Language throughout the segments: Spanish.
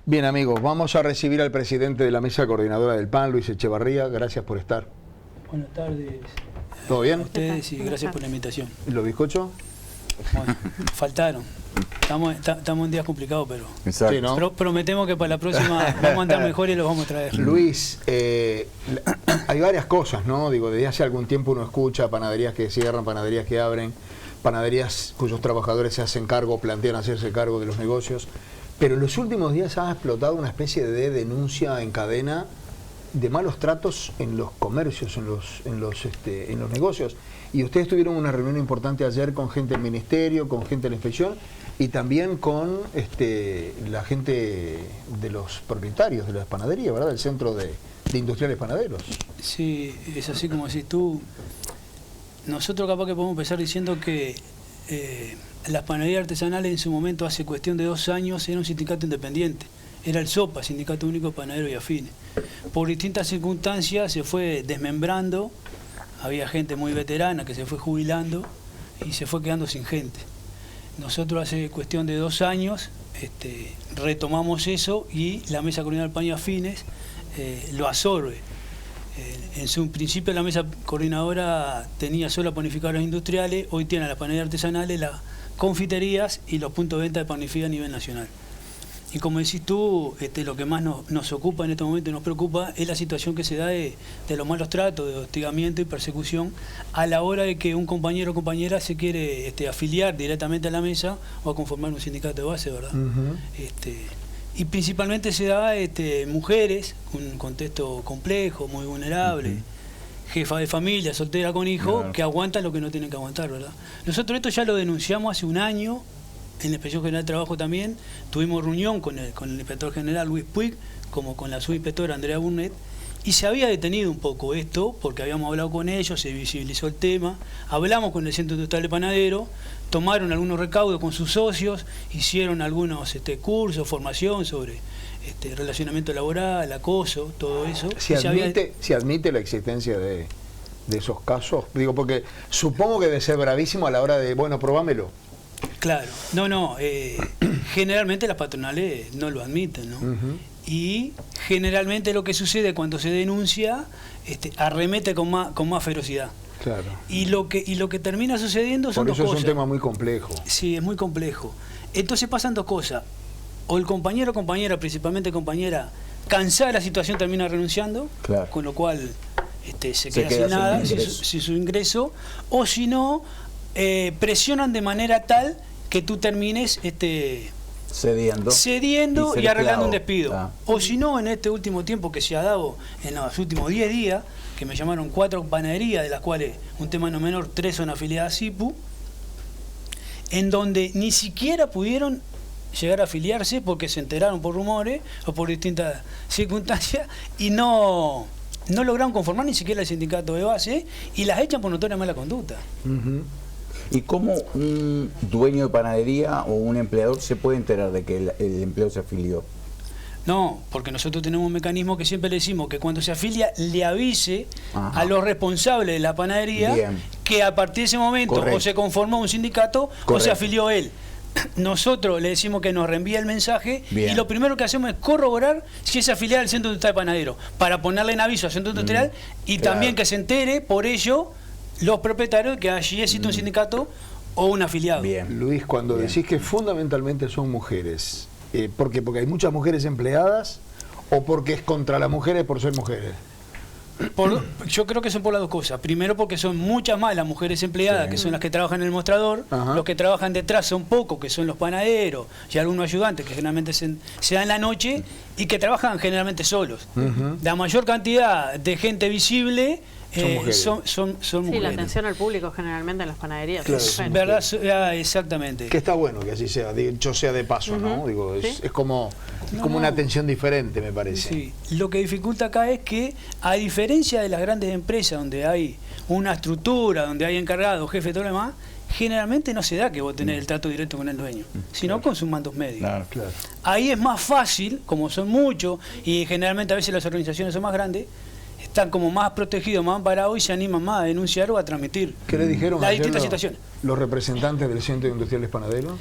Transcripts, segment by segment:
Bien, amigos, vamos a recibir al presidente de la mesa coordinadora del PAN, Luis Echevarría. Gracias por estar. Buenas tardes. ¿Todo bien? A ustedes y gracias por la invitación. ¿Y los bizcochos? Bueno, faltaron. Estamos en días complicados, pero sí, ¿no? prometemos que para la próxima vamos a andar mejor y los vamos a traer. Luis, hay varias cosas, ¿no? Digo, desde hace algún tiempo uno escucha panaderías que cierran, panaderías que abren, panaderías cuyos trabajadores se hacen cargo, plantean hacerse cargo de los negocios. Pero en los últimos días ha explotado una especie de denuncia en cadena de malos tratos en los comercios, en los negocios. Y ustedes tuvieron una reunión importante ayer con gente del ministerio, con gente de la inspección y también con la gente de los propietarios de las panaderías, ¿verdad? Del Centro de Industriales Panaderos. Sí, es así como decís tú. Nosotros capaz que podemos empezar diciendo que las panaderías artesanales en su momento, hace cuestión de 2 años, era un sindicato independiente. Era el SOPA, Sindicato Único de Panaderos y Afines. Por distintas circunstancias se fue desmembrando, había gente muy veterana que se fue jubilando y se fue quedando sin gente. Nosotros hace cuestión de 2 años retomamos eso y la Mesa Coordinadora del PAN y Afines lo absorbe. En su principio la mesa coordinadora tenía solo panificadores industriales, hoy tiene las panaderías artesanales, las confiterías y los puntos de venta de panificación a nivel nacional. Y como decís tú, lo que más nos ocupa en este momento y nos preocupa es la situación que se da de los malos tratos, de hostigamiento y persecución a la hora de que un compañero o compañera se quiere afiliar directamente a la mesa o a conformar un sindicato de base, ¿verdad? Y principalmente se da mujeres, un contexto complejo, muy vulnerable, jefa de familia, soltera con hijos, que aguantan lo que no tienen que aguantar, ¿verdad? Nosotros esto ya lo denunciamos hace 1 año, en la Inspección General de Trabajo también, tuvimos reunión con el inspector general Luis Puig, como con la subinspectora Andrea Burnett, y se había detenido un poco esto, porque habíamos hablado con ellos, se visibilizó el tema, hablamos con el Centro Industrial de Panadero, tomaron algunos recaudos con sus socios, hicieron algunos cursos, formación sobre relacionamiento laboral, acoso, todo eso. ¿Se admite la existencia de esos casos? Digo, porque supongo que debe ser bravísimo a la hora de, bueno, probámelo. Claro, generalmente las patronales no lo admiten, ¿no? Y generalmente lo que sucede cuando se denuncia, arremete con más ferocidad. Claro. Y lo que termina sucediendo son 2 cosas. Por eso es un tema muy complejo. Sí, es muy complejo. Entonces pasan 2 cosas. O el compañero o compañera, principalmente compañera, cansada de la situación, termina renunciando, claro, con lo cual se queda sin nada, sin su ingreso, o si no, presionan de manera tal que tú termines cediendo y arreglando un despido. Ah. O si no, en este último tiempo que se ha dado, en los últimos 10 días, que me llamaron 4 panaderías, de las cuales un tema no menor, 3 son afiliadas a CIPU, en donde ni siquiera pudieron llegar a afiliarse porque se enteraron por rumores o por distintas circunstancias y no lograron conformar ni siquiera el sindicato de base y las echan por notoria mala conducta. ¿Y cómo un dueño de panadería o un empleador se puede enterar de que el empleado se afilió? No, porque nosotros tenemos un mecanismo que siempre le decimos que cuando se afilia le avise a los responsables de la panadería que a partir de ese momento o se conformó un sindicato o se afilió él. Nosotros le decimos que nos reenvía el mensaje y lo primero que hacemos es corroborar si es afiliado al Centro Industrial de Panadero para ponerle en aviso al Centro Industrial y también que se entere por ello los propietarios que allí existe un sindicato o un afiliado. Bien. Luis, cuando decís que fundamentalmente son mujeres, ¿por qué? ¿Porque hay muchas mujeres empleadas o porque es contra las mujeres por ser mujeres? Yo creo que son por las 2 cosas. Primero porque son muchas más las mujeres empleadas, que son las que trabajan en el mostrador. Los que trabajan detrás son pocos, que son los panaderos y algunos ayudantes, que generalmente se dan en la noche y que trabajan generalmente solos. La mayor cantidad de gente visible son mujeres. Sí, la atención al público generalmente en las panaderías. Claro. ¿Verdad? Exactamente. Que está bueno que así sea, dicho sea de paso, ¿no? Digo, es como una atención diferente, me parece. Sí. Lo que dificulta acá es que, a diferencia de las grandes empresas donde hay una estructura, donde hay encargados, jefes, todo lo demás, generalmente no se da que vos tenés el trato directo con el dueño, sino con sus mandos medios. Claro. Ahí es más fácil, como son muchos, y generalmente a veces las organizaciones son más grandes, están como más protegidos, más amparados y se animan más a denunciar o a transmitir. ¿Qué le dijeron las ayer distintas situaciones? los representantes del Centro de Industriales Panaderos?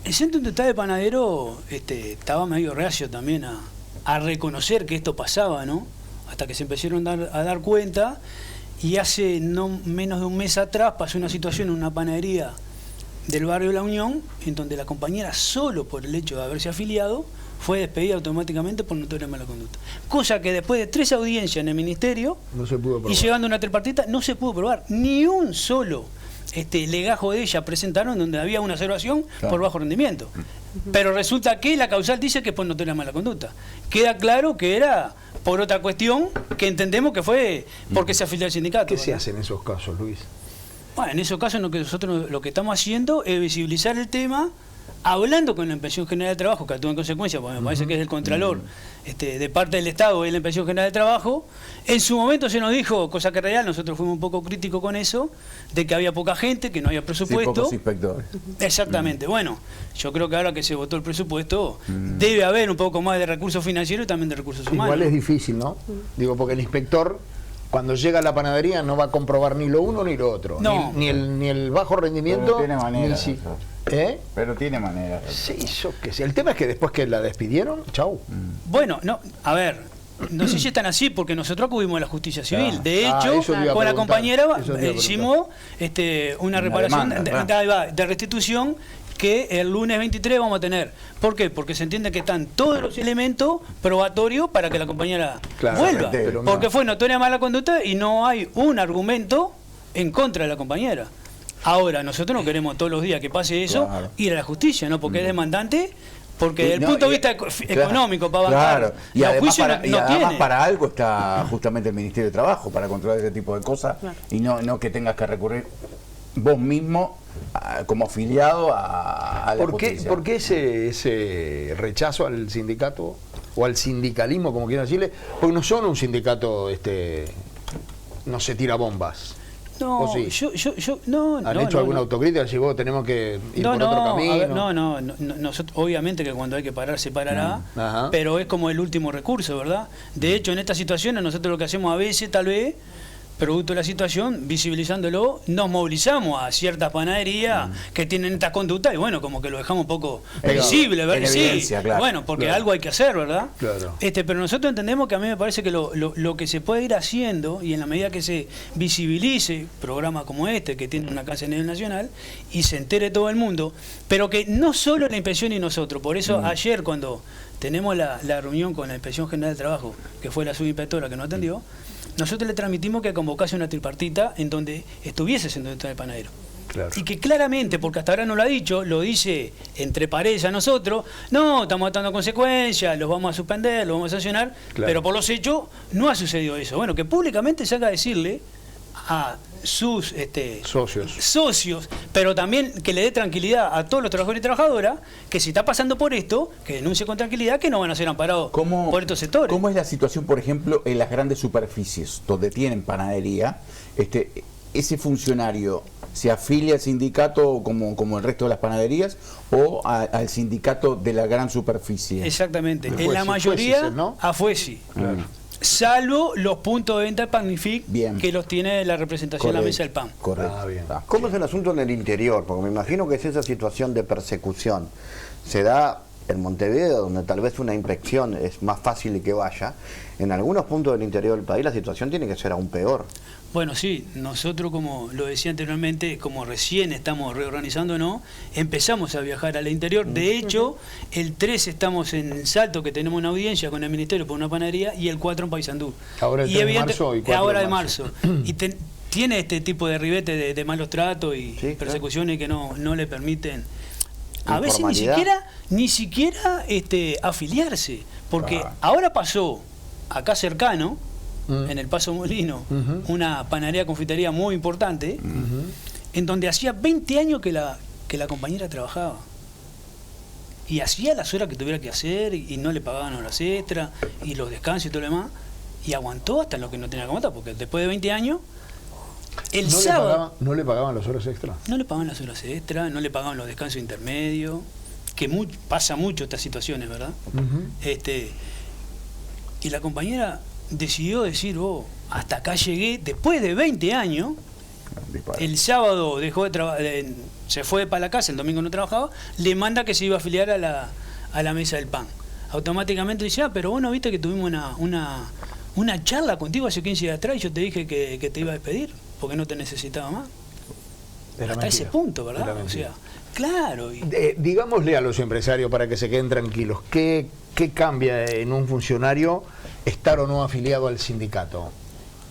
El Centro Industrial de Panadero estaba medio reacio también a reconocer que esto pasaba, ¿no? Hasta que se empezaron a dar cuenta, y hace no menos de un mes atrás pasó una situación en una panadería del barrio La Unión, en donde la compañera, solo por el hecho de haberse afiliado, fue despedida automáticamente por notoria mala conducta. Cosa que después de 3 audiencias en el ministerio, No se pudo probar. y llegando a una tripartita, no se pudo probar ni un solo legajo de ella presentaron donde había una observación por bajo rendimiento. Pero resulta que la causal dice que es por notoria mala conducta. Queda claro que era por otra cuestión, que entendemos que fue porque se afilió al sindicato. ¿Qué se ¿verdad? hace en esos casos, Luis? Bueno, en esos casos nosotros lo que estamos haciendo es visibilizar el tema, hablando con la Inspección General de Trabajo, que actúa en consecuencia, porque me parece que es el Contralor de parte del Estado, es la Inspección General de Trabajo. En su momento se nos dijo, cosa que es real, nosotros fuimos un poco críticos con eso, de que había poca gente, que no había presupuesto. Sí, pocos inspectores. Exactamente. Bueno, yo creo que ahora que se votó el presupuesto, debe haber un poco más de recursos financieros y también de recursos humanos. Igual es difícil, ¿no? Digo, porque el inspector, cuando llega a la panadería, no va a comprobar ni lo uno ni lo otro. No. Ni el bajo rendimiento. Pero tiene manera. ni si- ¿Eh? Pero tiene manera. Sí, yo qué sé. El tema es que después que la despidieron, chau. Bueno, no, a ver, no sé si están así, porque nosotros acudimos a la justicia civil. Ah. De Ah, hecho, eso le iba a con la preguntar, compañera eso le iba a hicimos una reparación demanda, de restitución que el lunes 23 vamos a tener. ¿Por qué? Porque se entiende que están todos los elementos probatorios para que la compañera Claro, vuelva. pero Porque no. fue notoria mala conducta y no hay un argumento en contra de la compañera. Ahora, nosotros no queremos todos los días que pase eso, Claro. ir a la justicia, ¿no? Porque es demandante, porque desde el No, punto de y- vista claro, económico, para bancar claro. Y los además, juicios para, y no además tiene. para algo está justamente el Ministerio de Trabajo, para controlar ese tipo de cosas, Claro. y no que tengas que recurrir vos mismo como afiliado a la justicia. ¿Por qué ese rechazo al sindicato o al sindicalismo, como quieran decirle? Porque no son un sindicato, no se tira bombas. No, ¿O sí? yo no. ¿Han no, hecho no, alguna no. autocrítica? Si vos tenemos que ir No, por otro no, camino. a ver, no, nosotros, obviamente que cuando hay que parar se parará, Ajá. pero es como el último recurso, ¿verdad? De hecho, en estas situaciones nosotros lo que hacemos a veces, tal vez, producto de la situación, visibilizándolo, nos movilizamos a ciertas panaderías que tienen estas conductas y bueno, como que lo dejamos un poco visible, ¿verdad? en evidencia, Sí, claro. bueno, porque Claro. algo hay que hacer, ¿verdad? Claro. Pero nosotros entendemos que a mí me parece que lo que se puede ir haciendo, y en la medida que se visibilice programas como este, que tiene una casa a nivel nacional, y se entere todo el mundo, pero que no solo la inspección y nosotros, por eso ayer cuando tenemos la reunión con la Inspección General del Trabajo, que fue la subinspectora que nos atendió, nosotros le transmitimos que convocase una tripartita en donde estuviese el Centro Industrial del Panadero. Claro. Y que claramente, porque hasta ahora no lo ha dicho, lo dice entre paredes a nosotros, no, estamos dando consecuencias, los vamos a suspender, los vamos a sancionar, Claro. pero por los hechos no ha sucedido eso. Bueno, que públicamente se haga decirle a sus socios, pero también que le dé tranquilidad a todos los trabajadores y trabajadoras, que si está pasando por esto, que denuncie con tranquilidad, que no van a ser amparados por estos sectores. ¿Cómo es la situación, por ejemplo, en las grandes superficies donde tienen panadería? ¿Ese funcionario se afilia al sindicato como el resto de las panaderías o al sindicato de la gran superficie? Exactamente. De En la Fuesi, mayoría, Fuesi, ¿no? a Fuesi. Claro. Salvo los puntos de venta del Panific, Bien. que los tiene la representación de la mesa del pan. Correcto. Ah, bien. Ah. ¿Cómo es el asunto en el interior? Porque me imagino que es esa situación de persecución. Se da en Montevideo, donde tal vez una inspección es más fácil que vaya. En algunos puntos del interior del país la situación tiene que ser aún peor. Bueno, sí, nosotros, como lo decía anteriormente, como recién estamos reorganizándonos, empezamos a viajar al interior. De hecho, el 3 estamos en Salto, que tenemos una audiencia con el Ministerio por una panadería, y el 4 en Paysandú. Ahora el 3 de marzo y 4 ahora de de marzo. Y tiene este tipo de ribete de malos tratos y Sí, persecuciones que no le permiten a veces Informalidad. ni siquiera afiliarse. Porque Ah. ahora pasó acá cercano, en el Paso Molino, una panadería confitería muy importante, en donde hacía 20 años que la compañera trabajaba. Y hacía las horas que tuviera que hacer y no le pagaban horas extra y los descansos y todo lo demás. Y aguantó hasta lo que no tenía que aguantar, porque después de 20 años, el sábado ¿No le pagaban las horas extra? no le pagaban las horas extra, no le pagaban los descansos intermedios, que pasa mucho estas situaciones, ¿verdad? Y la compañera decidió decir, hasta acá llegué, después de 20 años, Disparate. el sábado dejó de trabajar, se fue para la casa, el domingo no trabajaba, le manda que se iba a afiliar a la mesa del pan. Automáticamente dice, pero vos no viste que tuvimos una charla contigo hace 15 días atrás y yo te dije que te iba a despedir porque no te necesitaba más. Era hasta mentira. Ese punto, ¿verdad? Era O sea, mentira. claro. Digámosle a los empresarios para que se queden tranquilos, ¿qué cambia en un funcionario estar o no afiliado al sindicato?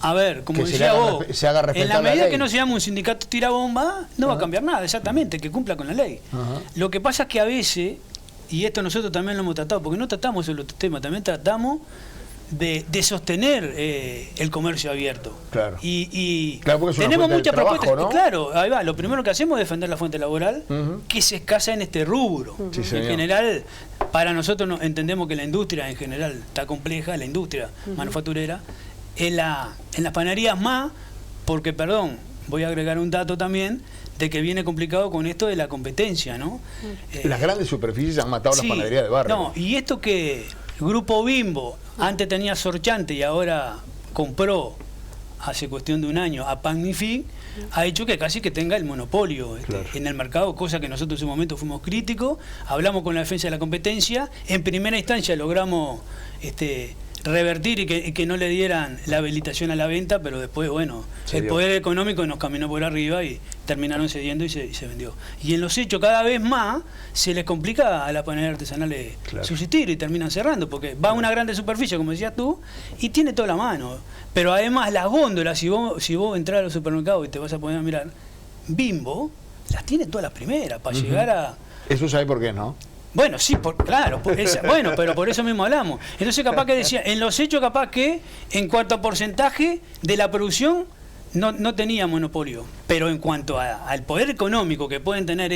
A ver, como Que decía vos, se haga respetar en la medida ley. que no se llame un sindicato tirabomba, no va a cambiar nada, exactamente, que cumpla con la ley. Ajá. Lo que pasa es que a veces, y esto nosotros también lo hemos tratado, porque no tratamos solo este tema, también tratamos de sostener el comercio abierto. Claro. Y Claro, porque es una tenemos fuente de muchas trabajo, propuestas. ¿no? Claro, ahí va. Lo primero que hacemos es defender la fuente laboral, Ujú. que se escasa en este rubro. Sí, En señor. general, para nosotros entendemos que la industria en general está compleja, la industria manufacturera. En las panaderías más, porque, perdón, voy a agregar un dato también, de que viene complicado con esto de la competencia, ¿no? Las grandes superficies han matado Sí, las panaderías de barrio. No, y esto que Grupo Bimbo antes tenía Sorchante y ahora compró hace cuestión de un año a Pagnific, ha hecho que casi que tenga el monopolio Claro. en el mercado, cosa que nosotros en su momento fuimos críticos, hablamos con la defensa de la competencia, en primera instancia logramos revertir y que no le dieran la habilitación a la venta, pero después, bueno, Se el dio. poder económico nos caminó por arriba y terminaron cediendo y se vendió. Y en los hechos cada vez más se les complica a las panaderías artesanales Claro. subsistir y terminan cerrando, porque va a una grande superficie, como decías tú, y tiene toda la mano. Pero además las góndolas, si vos entras a los supermercados y te vas a poner a mirar, Bimbo las tiene todas las primeras para llegar a... Eso sabe por qué, ¿no? Bueno, sí, claro, bueno, pero por eso mismo hablamos. Entonces capaz que decía, en los hechos capaz que en cuanto a porcentaje de la producción no tenía monopolio, pero en cuanto al poder económico que pueden tener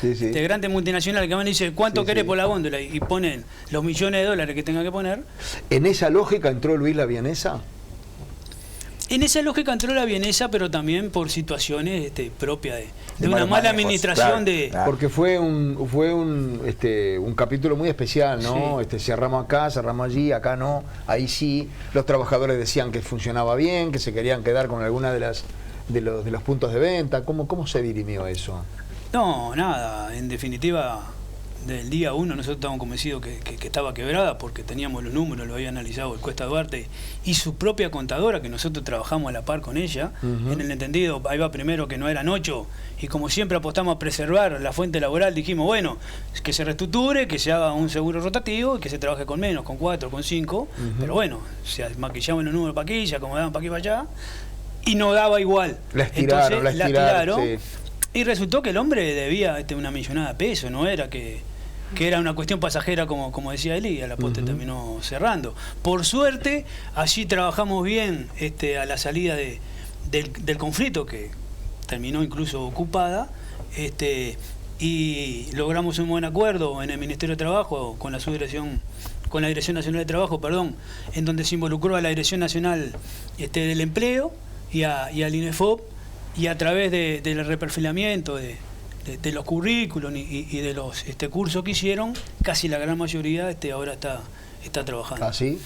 Sí, sí. este grandes multinacionales que van y dicen cuánto Sí, querés sí. por la góndola y ponen los millones de dólares que tengan que poner, En esa lógica entró Luis La Vienesa. en esa lógica entró la vienesa, pero también por situaciones propias de una malos mala manejos, administración claro, de... claro. Porque fue un capítulo muy especial, ¿no? Cerramos acá, cerramos allí, acá no, ahí sí. Los trabajadores decían que funcionaba bien, que se querían quedar con alguna de los puntos de venta. ¿Cómo se dirimió eso? No, nada, en definitiva, del día uno nosotros estábamos convencidos que estaba quebrada porque teníamos los números, lo había analizado el Cuesta Duarte y su propia contadora, que nosotros trabajamos a la par con ella, en el entendido, ahí va primero que no eran 8, y como siempre apostamos a preservar la fuente laboral, dijimos, bueno, que se reestructure, que se haga un seguro rotativo y que se trabaje con menos, con 4, con 5, pero bueno, se maquillaban los números para aquí, se acomodaban para aquí para allá, y no daba igual. La estiraron, Entonces, la estiraron, sí. Y resultó que el hombre debía una millonada de pesos, no era que era una cuestión pasajera como decía él, y a la postre terminó cerrando. Por suerte, allí trabajamos bien a la salida del conflicto, que terminó incluso ocupada, y logramos un buen acuerdo en el Ministerio de Trabajo con la Subdirección, con la Dirección Nacional de Trabajo, perdón, en donde se involucró a la Dirección Nacional del Empleo y al INEFOP, y a través del reperfilamiento de los currículos y de los cursos que hicieron, casi la gran mayoría ahora está trabajando. ¿Ah, sí?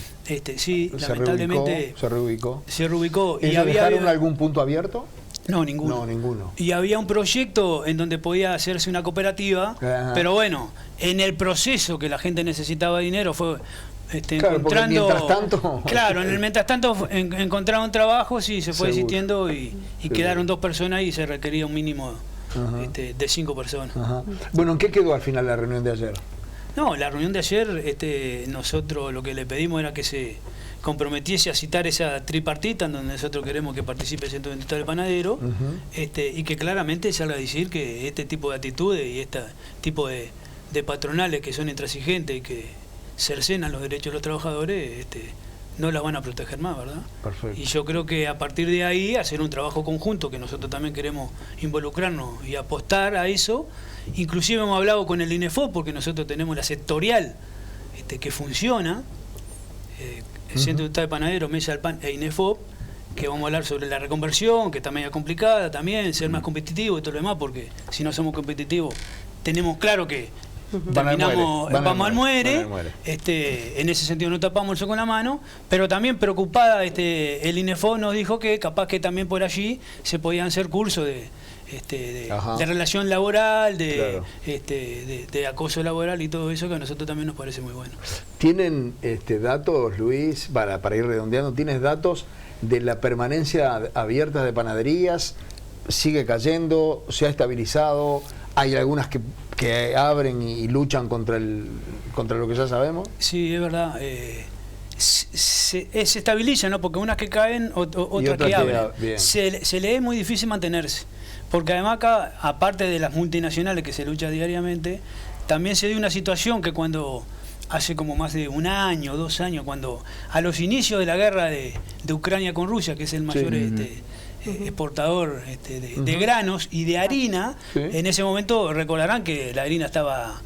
Sí, lamentablemente Se reubicó. se reubicó. ¿Ellos dejaron algún punto abierto? No, ninguno. No, ninguno. Y había un proyecto en donde podía hacerse una cooperativa, Ajá. pero bueno, en el proceso que la gente necesitaba dinero fue Claro, porque encontrando... mientras tanto... Claro, en el mientras tanto encontraron trabajo, sí, se fue Seguro. desistiendo y Seguro. quedaron 2 personas y se requería un mínimo Ajá. de 5 personas. Ajá. Bueno, ¿en qué quedó al final la reunión de ayer? No, la reunión de ayer, nosotros lo que le pedimos era que se comprometiese a citar esa tripartita en donde nosotros queremos que participe el Centro Industrial del Panadero, y que claramente salga a decir que este tipo de actitudes y este tipo de patronales que son intransigentes y que cercenan los derechos de los trabajadores, no las van a proteger más, ¿verdad? Perfecto. Y yo creo que a partir de ahí hacer un trabajo conjunto, que nosotros también queremos involucrarnos y apostar a eso. Inclusive hemos hablado con el INEFOP, porque nosotros tenemos la sectorial que funciona, el Centro Industrial de Panadero, Mesa del Pan e INEFOP, que vamos a hablar sobre la reconversión, que está media complicada también, ser más competitivo y todo lo demás, porque si no somos competitivos, tenemos claro que terminamos, vamos al muere. En ese sentido no tapamos el sol con la mano, pero también preocupada, el INEFOP nos dijo que capaz que también por allí se podían hacer cursos de relación laboral, Claro. de acoso laboral y todo eso, que a nosotros también nos parece muy bueno. ¿Tienen datos, Luis, para ir redondeando, tienes datos de la permanencia abierta de panaderías? ¿Sigue cayendo? ¿Se ha estabilizado? ¿Hay algunas que abren y luchan contra lo que ya sabemos? Sí, es verdad. Se estabiliza, ¿no? Porque unas que caen, otras que abren. Se le es muy difícil mantenerse. Porque además acá, aparte de las multinacionales que se lucha diariamente, también se dio una situación que cuando hace como más de 1 año, 2 años, cuando a los inicios de la guerra de Ucrania con Rusia, que es el mayor exportador de granos y de harina, en ese momento recordarán que la harina estaba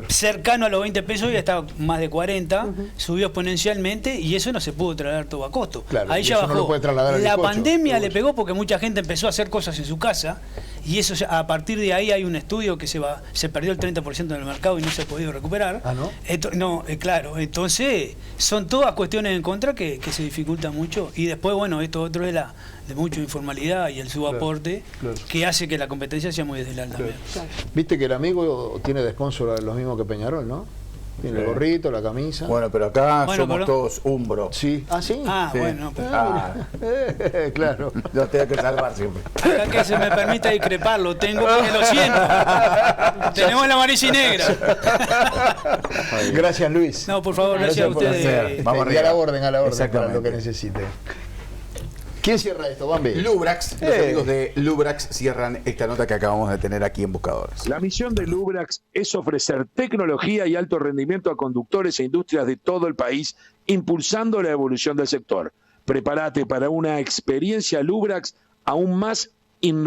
cercano a los 20 pesos y estaba más de 40, subió exponencialmente y eso no se pudo trasladar todo a costo. Claro, ahí ya bajó. No lo puede trasladar al la bizcocho, pandemia le pegó porque mucha gente empezó a hacer cosas en su casa y eso a partir de ahí hay un estudio que se perdió el 30% del mercado y no se ha podido recuperar. ¿Ah, no? Claro, entonces son todas cuestiones en contra que se dificultan mucho y después, bueno, esto otro de mucha informalidad y el subaporte que hace que la competencia sea muy desleal también. Viste que el amigo tiene de sponsor los mismos que Peñarol, ¿no? Tiene el gorrito, la camisa. Bueno, pero acá somos todos Umbro. Sí. ¿Ah, sí? Ah, bueno. Claro. Yo tengo que salvar siempre. Acá que se me permita discrepar, lo tengo porque lo siento. Tenemos la amarilla y negra. Gracias, Luis. No, por favor, gracias a ustedes. Vamos y a la orden para Exactamente. lo que necesite. ¿Quién cierra esto, Bambi? Lubrax, los amigos de Lubrax cierran esta nota que acabamos de tener aquí en Buscadores. La misión de Lubrax es ofrecer tecnología y alto rendimiento a conductores e industrias de todo el país, impulsando la evolución del sector. Prepárate para una experiencia Lubrax aún más innovadora.